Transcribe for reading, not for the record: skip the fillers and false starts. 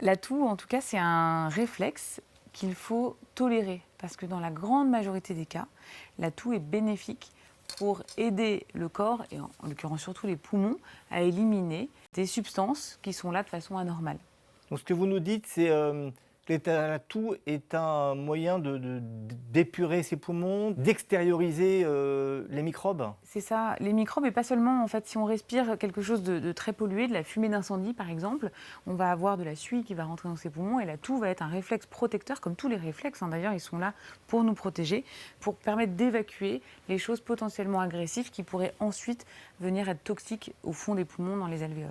La toux, en tout cas, c'est un réflexe qu'il faut tolérer parce que dans la grande majorité des cas, la toux est bénéfique pour aider le corps, et en l'occurrence surtout les poumons, à éliminer des substances qui sont là de façon anormale. Donc ce que vous nous dites, c'est, que la toux est un moyen d'épurer ses poumons, d'extérioriser, les microbes? C'est ça, les microbes, et pas seulement, en fait, si on respire quelque chose de très pollué, de la fumée d'incendie par exemple, on va avoir de la suie qui va rentrer dans ses poumons, et la toux va être un réflexe protecteur, comme tous les réflexes, hein, d'ailleurs, ils sont là pour nous protéger, pour permettre d'évacuer les choses potentiellement agressives qui pourraient ensuite venir être toxiques au fond des poumons, dans les alvéoles.